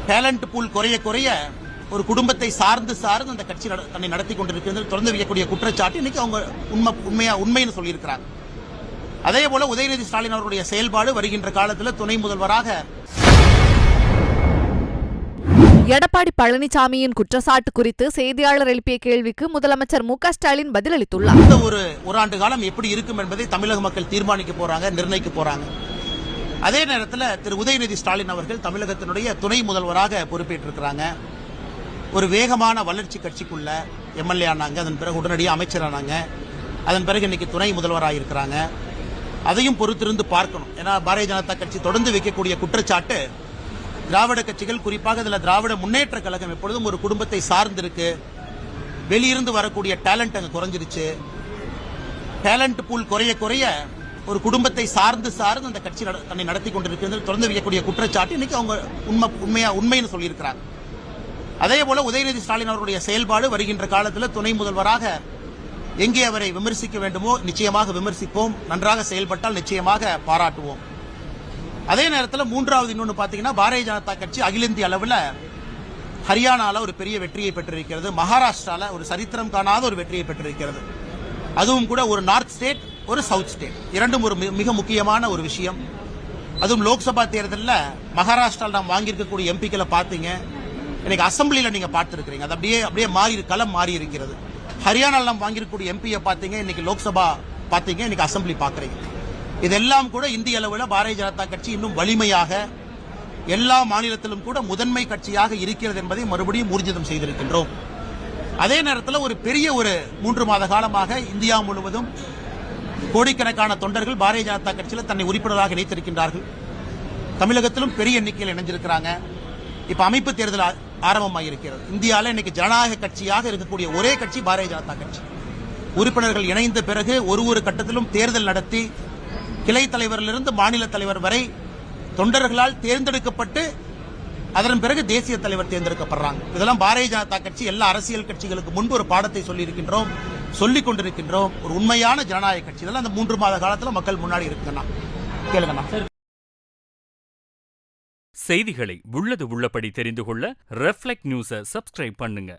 Talent pool குறைய குறைய ஒரு குடும்பத்தை சார்ந்து அந்த கட்சி தன்னை நடத்தி கொண்டிருக்கிறது தொடர்ந்து வைக்கக்கூடிய குற்றச்சாட்டு இன்னைக்கு அவங்க உண்மைன்னு சொல்லியிருக்கிறாங்க. அதே போல உதயநிதி ஸ்டாலின் அவர்களுடைய செயல்பாடு வருகின்ற காலத்தில் துணை முதல்வராக எடப்பாடி பழனிசாமியின் குற்றச்சாட்டு குறித்து செய்தியாளர் எழுப்பிய கேள்விக்கு முதலமைச்சர் மு க ஸ்டாலின் பதிலளித்துள்ளார். இந்த ஒரு ஆண்டு காலம் எப்படி இருக்கும் என்பதை தமிழக மக்கள் தீர்மானிக்க போறாங்க, நிர்ணயிக்க போறாங்க. அதே நேரத்தில் திரு உதயநிதி ஸ்டாலின் அவர்கள் தமிழகத்தினுடைய துணை முதல்வராக பொறுப்பேற்றிருக்கிறாங்க. ஒரு வேகமான வளர்ச்சி கட்சிக்குள்ள எம்எல்ஏ ஆனாங்க, அதன் பிறகு உடனடியாக அமைச்சரானாங்க, அதன் பிறகு இன்னைக்கு துணை முதல்வராக இருக்கிறாங்க. அதையும் பொறுத்திருந்து பார்க்கணும். ஏன்னா பாரதிய ஜனதா கட்சி தொடர்ந்து வைக்கக்கூடிய குற்றச்சாட்டு திராவிட கட்சிகள், குறிப்பாக இதில் திராவிட முன்னேற்ற கழகம் எப்பொழுதும் ஒரு குடும்பத்தை சார்ந்திருக்கு, வெளியிருந்து வரக்கூடிய டேலண்ட் அங்கே குறைஞ்சிருச்சு, டேலண்ட் பூல் குறைய குறைய ஒரு குடும்பத்தை சார்ந்து அந்த கட்சி தன்னை நடத்தி கொண்டிருக்கிறது தொடர்ந்து வைக்கக்கூடிய குற்றச்சாட்டு இன்னைக்கு அவங்க உண்மைன்னு சொல்லியிருக்கிறாங்க. அதே போல உதயநிதி ஸ்டாலின் அவர்களுடைய செயல்பாடு வருகின்ற காலத்தில் துணை முதல்வராக எங்கே அவரை விமர்சிக்க வேண்டுமோ நிச்சயமாக விமர்சிப்போம், நன்றாக செயல்பட்டால் நிச்சயமாக பாராட்டுவோம். அதே நேரத்தில் மூன்றாவது இன்னொன்று பார்த்தீங்கன்னா பாரதிய ஜனதா கட்சி அகில இந்திய அளவில் ஹரியானாவில் ஒரு பெரிய வெற்றியை பெற்றிருக்கிறது, மகாராஷ்டிராவில் ஒரு சரித்திரம் காணாத ஒரு வெற்றியை பெற்றிருக்கிறது. அதுவும் கூட ஒரு நார்த் ஸ்டேட், ஒரு சவுத் ஸ்டேட், இரண்டும் ஒரு மிக முக்கியமான ஒரு விஷயம். அதுவும் லோக்சபா தேர்தலில் மகாராஷ்டிராவில் நாம் வாங்கியிருக்கக்கூடிய எம்பிக்களை பார்த்தீங்க, இன்னைக்கு அசம்பிளியில் நீங்க பார்த்துருக்கீங்க, அது அப்படியே களம் மாறி இருக்கிறது. ஹரியானாவில் நாம் வாங்கியிருக்கக்கூடிய எம்பியை பார்த்தீங்க, இன்னைக்கு லோக்சபா பார்த்தீங்க, இன்னைக்கு அசம்பிளி பார்க்குறீங்க. இதெல்லாம் கூட இந்திய அளவில் பாரதிய ஜனதா கட்சி இன்னும் வலிமையாக எல்லா மாநிலத்திலும் கூட முதன்மை கட்சியாக இருக்கிறது என்பதை மறுபடியும் ஊர்ஜிதம் செய்திருக்கின்றோம். அதே நேரத்தில் ஒரு பெரிய 3 மாத காலமாக இந்தியா முழுவதும் கோடிக்கணக்கான தொண்டர்கள் பாரதிய ஜனதா கட்சியில் தன்னை உறுப்பினராக இணைத்திருக்கின்றார்கள். தமிழகத்திலும் பெரிய எண்ணிக்கையில் இணைஞ்சிருக்கிறாங்க. இப்ப அமைப்பு தேர்தல் ஆரம்பமாக இருக்கிறது. இந்தியாவில் இன்னைக்கு ஜனநாயக கட்சியாக இருக்கக்கூடிய ஒரே கட்சி பாரதிய ஜனதா கட்சி. உறுப்பினர்கள் இணைந்த பிறகு ஒரு கட்டத்திலும் தேர்தல் நடத்தி கிளை தலைவரிலிருந்து மாநில தலைவர் வரை தொண்டர்களால் தேர்ந்தெடுக்கப்பட்டு அதன் பிறகு தேசிய தலைவர் தேர்ந்தெடுக்கப்படுறாங்க. இதெல்லாம் பாரதிய ஜனதா கட்சி எல்லா அரசியல் கட்சிகளுக்கு முன்பு ஒரு பாடத்தை சொல்லியிருக்கின்றோம், சொல்லிக் கொண்டிருக்கின்றோம். ஒரு உண்மையான ஜனநாயக கட்சி. இதெல்லாம் அந்த 3 மாத காலத்தில் மக்கள் முன்னாடி இருக்குங்கண்ணா. கேளுங்கண்ணா. செய்திகளை உள்ளது உள்ளபடி தெரிந்து கொள்ள ரெஃப்ளெக்ட் நியூஸை சப்ஸ்கிரைப் பண்ணுங்க.